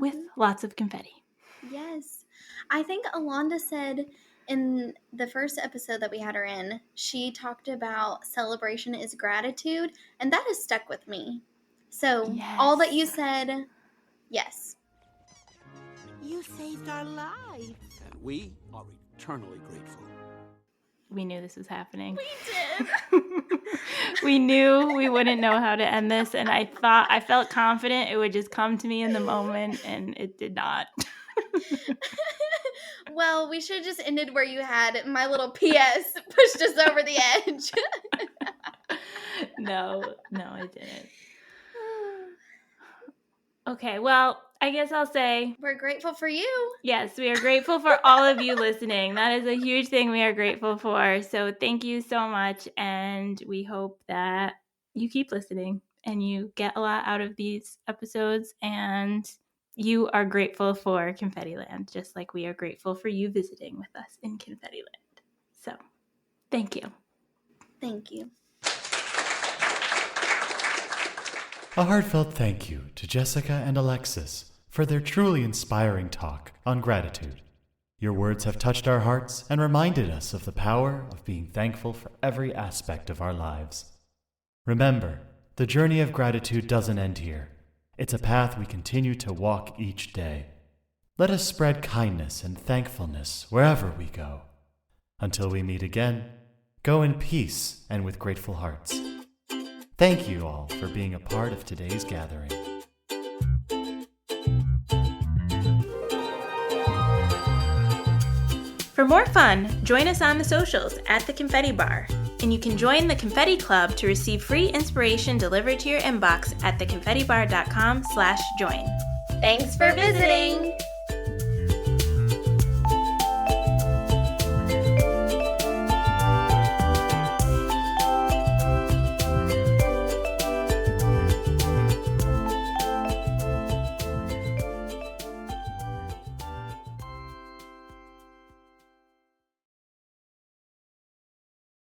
with lots of confetti. Yes. I think Alonda said in the first episode that we had her in, she talked about celebration is gratitude, and that has stuck with me. So all that you said, yes. You saved our lives. And we are eternally grateful. We knew this was happening. We did. We knew we wouldn't know how to end this, and I felt confident it would just come to me in the moment, and it did not. Well, we should have just ended where you had my little PS pushed us over the edge. No, I didn't. Okay, well, I guess I'll say, We're grateful for you. yes, we are grateful for all of you listening. That is a huge thing we are grateful for. So thank you so much. And we hope that you keep listening and you get a lot out of these episodes. And you are grateful for Confetti Land, just like we are grateful for you visiting with us in Confetti Land. So thank you. Thank you. A heartfelt thank you to Jessica and Alexis for their truly inspiring talk on gratitude. Your words have touched our hearts and reminded us of the power of being thankful for every aspect of our lives. Remember, the journey of gratitude doesn't end here. It's a path we continue to walk each day. Let us spread kindness and thankfulness wherever we go. Until we meet again, go in peace and with grateful hearts. Thank you all for being a part of today's gathering. For more fun, join us on the socials at the Confetti Bar. And you can join the Confetti Club to receive free inspiration delivered to your inbox at theconfettibar.com/join. Thanks for visiting.